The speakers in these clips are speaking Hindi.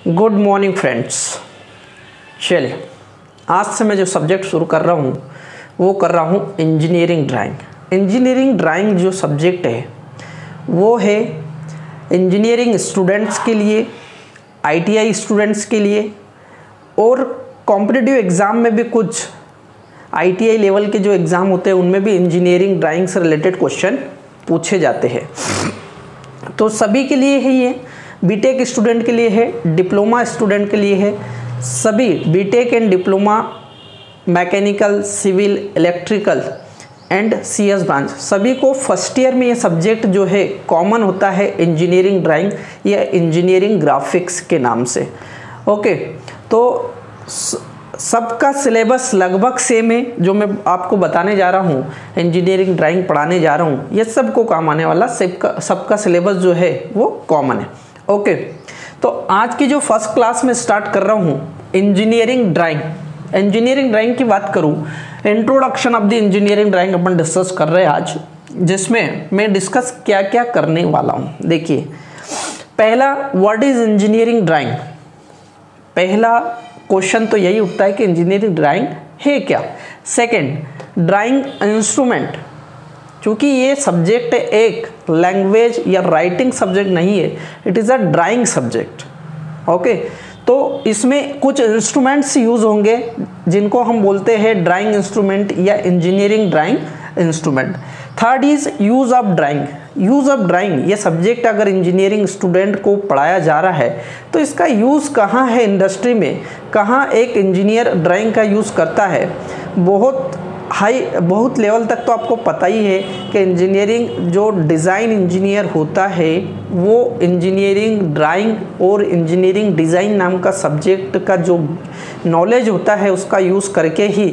Good morning friends. चलिए, आज से मैं जो सब्जेक्ट शुरू कर रहा हूँ वो कर रहा हूँ इंजीनियरिंग ड्राइंग। इंजीनियरिंग ड्राइंग जो सब्जेक्ट है वो है इंजीनियरिंग स्टूडेंट्स के लिए, आईटीआई स्टूडेंट्स के लिए और कॉम्पिटिटिव एग्ज़ाम में भी कुछ आईटीआई लेवल के जो एग्ज़ाम होते हैं उनमें भी इंजीनियरिंग ड्राइंग से रिलेटेड क्वेश्चन पूछे जाते हैं। तो सभी के लिए है, ये बीटेक स्टूडेंट के लिए है, डिप्लोमा स्टूडेंट के लिए है। सभी BTech and diploma mechanical, civil, electrical and CS branch सभी को फर्स्ट ईयर में ये सब्जेक्ट जो है कॉमन होता है इंजीनियरिंग ड्राइंग या इंजीनियरिंग ग्राफिक्स के नाम से। ओके, तो सबका सिलेबस लगभग सेम है। जो मैं आपको बताने जा रहा हूँ, इंजीनियरिंग ड्राइंग पढ़ाने जा रहा हूँ, ये सबको काम आने वाला, सबका सिलेबस जो है वो कॉमन है। ओके, तो आज की जो फर्स्ट क्लास में स्टार्ट कर रहा हूँ इंजीनियरिंग ड्राइंग। इंजीनियरिंग ड्राइंग की बात करूँ, introduction of the engineering drawing upon discuss कर रहे हैं आज, जिसमें मैं डिस्कस क्या क्या करने वाला हूँ। देखिए, पहला, व्हाट इज इंजीनियरिंग ड्राइंग। पहला क्वेश्चन तो यही उठता है कि इंजीनियरिंग ड्राइंग है क्या। सेकंड, ड्राइंग इंस्ट्रूमेंट, क्योंकि ये सब्जेक्ट एक लैंग्वेज या राइटिंग सब्जेक्ट नहीं है, it is a drawing subject. Okay, तो इसमें कुछ इंस्ट्रूमेंट्स यूज़ होंगे जिनको हम बोलते हैं ड्राइंग इंस्ट्रूमेंट या engineering drawing instrument. Third is use of drawing. Use of drawing, ये सब्जेक्ट अगर इंजीनियरिंग स्टूडेंट को पढ़ाया जा रहा है तो इसका यूज़ कहाँ है इंडस्ट्री में, कहाँ एक इंजीनियर ड्राइंग का यूज़ करता है। बहुत लेवल तक तो आपको पता ही है कि इंजीनियरिंग जो डिज़ाइन इंजीनियर होता है वो इंजीनियरिंग ड्राइंग और इंजीनियरिंग डिज़ाइन नाम का सब्जेक्ट का जो नॉलेज होता है उसका यूज़ करके ही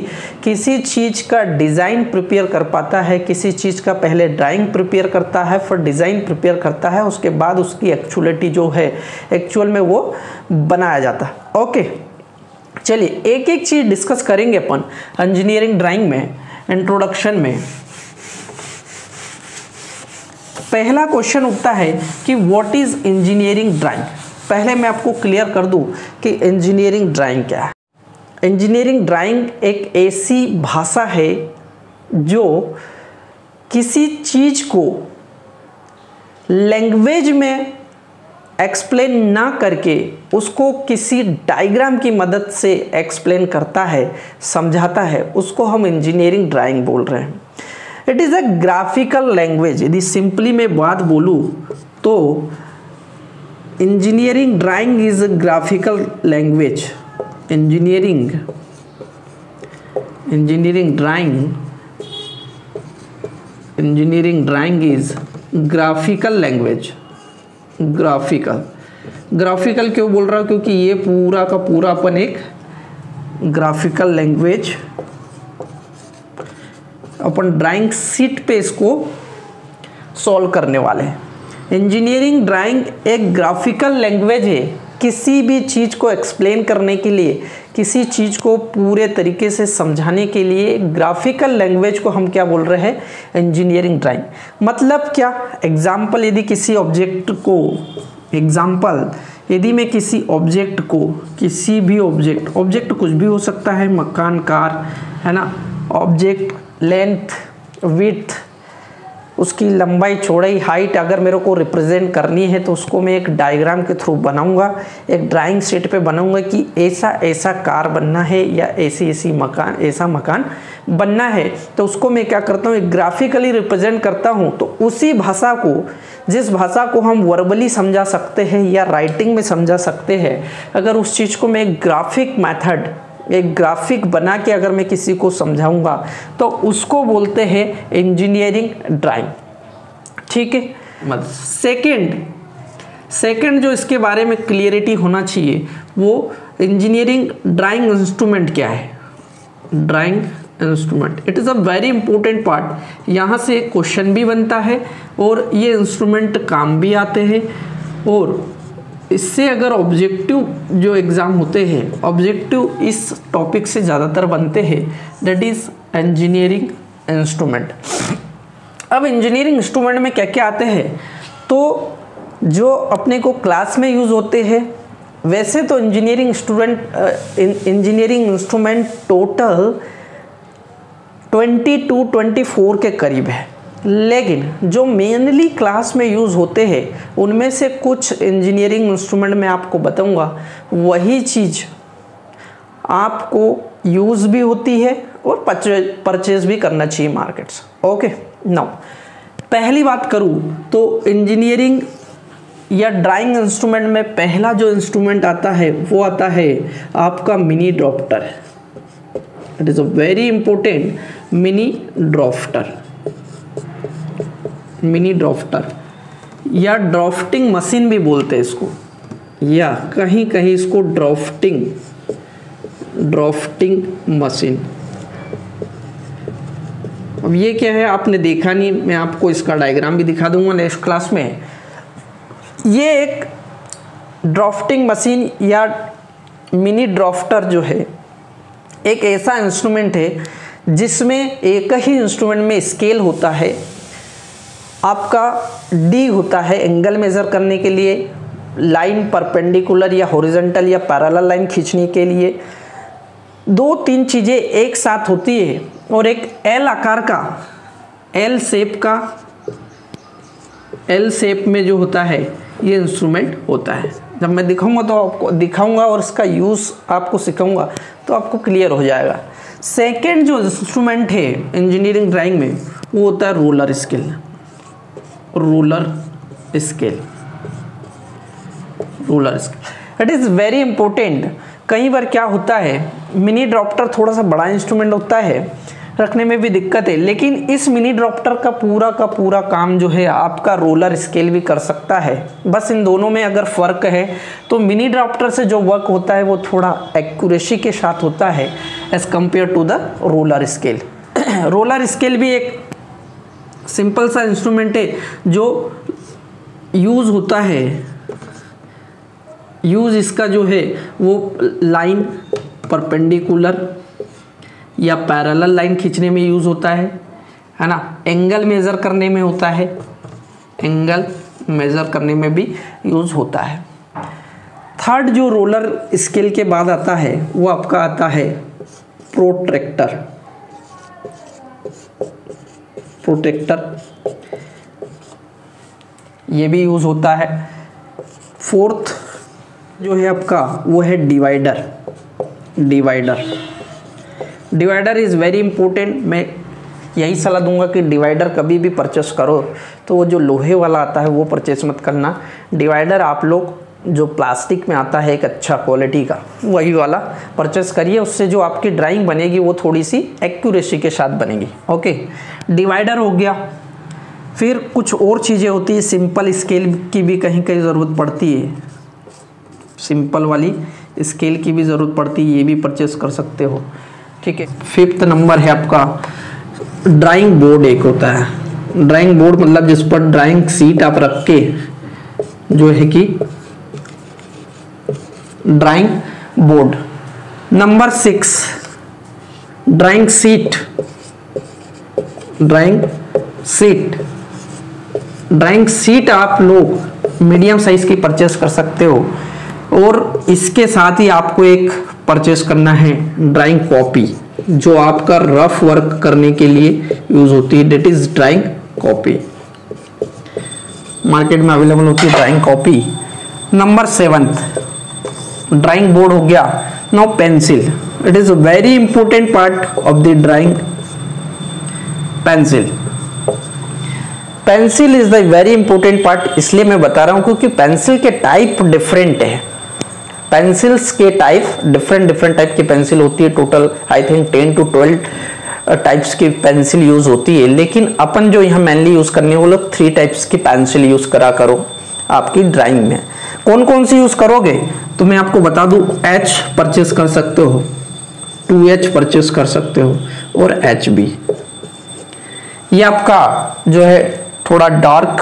किसी चीज़ का डिज़ाइन प्रिपेयर कर पाता है। किसी चीज़ का पहले ड्राइंग प्रिपेयर करता है, फिर डिज़ाइन प्रिपेयर करता है, उसके बाद उसकी एक्चुअलिटी जो है एक्चुअल में वो बनाया जाता है। ओके, चलिए एक एक चीज़ डिस्कस करेंगे अपन इंजीनियरिंग ड्राइंग में। इंट्रोडक्शन में पहला क्वेश्चन उठता है कि व्हाट इज इंजीनियरिंग ड्राइंग। पहले मैं आपको क्लियर कर दूं कि इंजीनियरिंग ड्राइंग क्या है। इंजीनियरिंग ड्राइंग एक ऐसी भाषा है जो किसी चीज़ को लैंग्वेज में एक्सप्लेन ना करके उसको किसी डायग्राम की मदद से एक्सप्लेन करता है, समझाता है, उसको हम इंजीनियरिंग ड्राइंग बोल रहे हैं। It is a graphical language. यदि सिंपली मैं बात बोलूँ तो engineering drawing is a graphical language. Engineering drawing is graphical language. Graphical क्यों बोल रहा हूँ, क्योंकि ये पूरा का पूरा अपन एक ग्राफिकल लैंग्वेज अपन ड्राइंग शीट पे इसको सॉल्व करने वाले हैं। इंजीनियरिंग ड्राइंग एक ग्राफिकल लैंग्वेज है। किसी भी चीज़ को एक्सप्लेन करने के लिए, किसी चीज़ को पूरे तरीके से समझाने के लिए ग्राफिकल लैंग्वेज को हम क्या बोल रहे हैं, इंजीनियरिंग ड्राइंग। मतलब क्या, एग्जाम्पल, यदि मैं किसी ऑब्जेक्ट को, किसी भी ऑब्जेक्ट कुछ भी हो सकता है, मकान, कार, है ना, ऑब्जेक्ट लेंथ, विड्थ, उसकी लंबाई, चौड़ाई, हाइट अगर मेरे को रिप्रेजेंट करनी है तो उसको मैं एक डायग्राम के थ्रू बनाऊंगा, एक ड्राइंग शीट पे बनाऊंगा कि ऐसा कार बनना है या ऐसा मकान बनना है। तो उसको मैं क्या करता हूँ, एक ग्राफिकली रिप्रेजेंट करता हूँ। तो उसी भाषा को, जिस भाषा को हम वर्बली समझा सकते हैं या राइटिंग में समझा सकते हैं, अगर उस चीज़ को मैं एक ग्राफिक बना के अगर मैं किसी को समझाऊंगा तो उसको बोलते हैं इंजीनियरिंग ड्राइंग। ठीक है। सेकंड जो इसके बारे में क्लियरिटी होना चाहिए, वो इंजीनियरिंग ड्राइंग इंस्ट्रूमेंट क्या है। Drawing instrument, it is a very important part. यहाँ से क्वेश्चन भी बनता है और ये इंस्ट्रूमेंट काम भी आते हैं, और इससे अगर ऑब्जेक्टिव जो एग्ज़ाम होते हैं, ऑब्जेक्टिव इस टॉपिक से ज़्यादातर बनते हैं, दैट इज़ इंजीनियरिंग इंस्ट्रूमेंट। अब इंजीनियरिंग इंस्ट्रूमेंट में क्या क्या आते हैं, तो जो अपने को क्लास में यूज़ होते हैं वैसे तो इंजीनियरिंग इंस्ट्रूमेंट टोटल 22-24 के करीब है, लेकिन जो मेनली क्लास में यूज़ होते हैं उनमें से कुछ इंजीनियरिंग इंस्ट्रूमेंट मैं आपको बताऊंगा, वही चीज़ आपको यूज़ भी होती है और परचेज भी करना चाहिए मार्केट्स। ओके, नाउ पहली बात करूँ तो इंजीनियरिंग या ड्राइंग इंस्ट्रूमेंट में पहला जो इंस्ट्रूमेंट आता है वो आता है आपका mini drafter. It is a very important mini drafter. Mini drafter या ड्राफ्टिंग मशीन भी बोलते हैं इसको, या कहीं कहीं इसको ड्राफ्टिंग मशीन। अब ये क्या है आपने देखा नहीं, मैं आपको इसका डायग्राम भी दिखा दूंगा नेक्स्ट क्लास में। ये एक ड्राफ्टिंग मशीन या मिनी ड्राफ्टर जो है एक ऐसा इंस्ट्रूमेंट है जिसमें एक ही इंस्ट्रूमेंट में स्केल होता है, आपका डी होता है एंगल मेज़र करने के लिए, लाइन परपेंडिकुलर या हॉरिजॉन्टल या पैरेलल लाइन खींचने के लिए, 2-3 चीज़ें एक साथ होती है, और एक एल आकार का, एल शेप में जो होता है ये इंस्ट्रूमेंट होता है। जब मैं दिखाऊंगा तो आपको दिखाऊंगा और इसका यूज़ आपको सिखाऊंगा तो आपको क्लियर हो जाएगा। सेकेंड जो इंस्ट्रूमेंट है इंजीनियरिंग ड्राइंग में वो होता है roller scale. It is very important. कई बार क्या होता है, मिनी ड्राफ्टर थोड़ा सा बड़ा इंस्ट्रूमेंट होता है, रखने में भी दिक्कत है, लेकिन इस मिनी ड्राफ्टर का पूरा काम जो है आपका रोलर स्केल भी कर सकता है। बस इन दोनों में अगर फ़र्क है तो मिनी ड्राफ्टर से जो वर्क होता है वो थोड़ा एक्यूरेसी के साथ होता है as compare to the roller scale. Roller scale भी एक सिंपल सा इंस्ट्रूमेंट है जो यूज़ होता है, यूज़ इसका जो है वो लाइन परपेंडिकुलर या पैरेलल लाइन खींचने में यूज़ होता है ना, एंगल मेज़र करने में होता है, एंगल मेज़र करने में भी यूज़ होता है। थर्ड जो रोलर स्केल के बाद आता है वो आपका आता है प्रोट्रैक्टर। ये भी यूज़ होता है। फोर्थ जो है आपका वो है डिवाइडर इज़ वेरी इंपॉर्टेंट। मैं यही सलाह दूंगा कि डिवाइडर कभी भी परचेस करो तो वो जो लोहे वाला आता है वो परचेस मत करना। डिवाइडर आप लोग जो प्लास्टिक में आता है एक अच्छा क्वालिटी का वही वाला परचेस करिए, उससे जो आपकी ड्राइंग बनेगी वो थोड़ी सी एक्यूरेसी के साथ बनेगी। ओके, डिवाइडर हो गया। फिर कुछ और चीज़ें होती है, सिंपल स्केल की भी कहीं कहीं ज़रूरत पड़ती है, सिंपल वाली स्केल की भी ज़रूरत पड़ती है, ये भी परचेस कर सकते हो। ठीक है, फिफ्थ नंबर है आपका ड्राइंग बोर्ड। एक होता है ड्राइंग बोर्ड, मतलब जिस पर ड्राइंग सीट आप रख के जो है कि drawing board. Number 6 drawing sheet. Drawing sheet आप लोग मीडियम साइज की परचेस कर सकते हो, और इसके साथ ही आपको एक परचेस करना है ड्राइंग कॉपी, जो आपका रफ वर्क करने के लिए यूज होती है, that is drawing copy. Market में अवेलेबल होती है drawing copy. Number 7 drawing board हो गया। Now pencil, it is a very important part of the drawing. Pencil is the very important part, इसलिए मैं बता रहा हूं क्योंकि पेंसिल के टाइप डिफरेंट है। पेंसिल्स के टाइप डिफरेंट टाइप की पेंसिल होती है। Total I think 10 to 12 types की पेंसिल यूज होती है, लेकिन अपन जो यहाँ मेनली यूज करने वो लोग 3 टाइप्स की पेंसिल यूज करा करो आपकी ड्राइंग में। कौन कौन सी यूज करोगे तो मैं आपको बता दूं, H परचेस कर सकते हो, 2H परचेस कर सकते हो, और HB। ये आपका जो है थोड़ा डार्क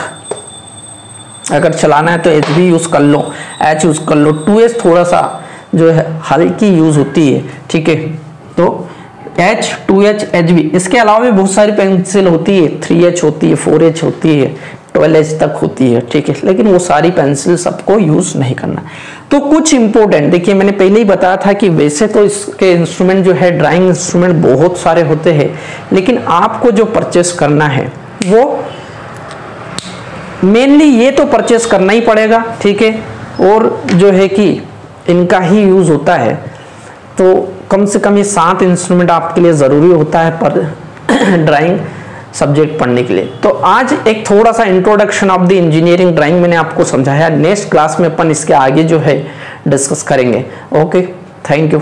अगर चलाना है तो HB यूज कर लो, H यूज कर लो। 2H थोड़ा सा जो है हल्की यूज होती है, ठीक है। तो H, 2H, HB। इसके अलावा भी बहुत सारी पेंसिल होती है, 3H होती है, 4H होती है, 12H तक होती है, ठीक है, लेकिन वो सारी पेंसिल सबको यूज नहीं करना। तो कुछ इंपॉर्टेंट, देखिए मैंने पहले ही बताया था कि वैसे तो इसके इंस्ट्रूमेंट जो है, ड्राइंग इंस्ट्रूमेंट बहुत सारे होते हैं, लेकिन आपको जो परचेस करना है वो मेनली ये तो परचेस करना ही पड़ेगा, ठीक है, और जो है कि इनका ही यूज होता है, तो कम से कम ये 7 इंस्ट्रूमेंट आपके लिए ज़रूरी होता है पर ड्राइंग सब्जेक्ट पढ़ने के लिए। तो आज एक थोड़ा सा introduction of the engineering drawing मैंने आपको समझाया। नेक्स्ट क्लास में अपन इसके आगे जो है डिस्कस करेंगे। Okay, thank you.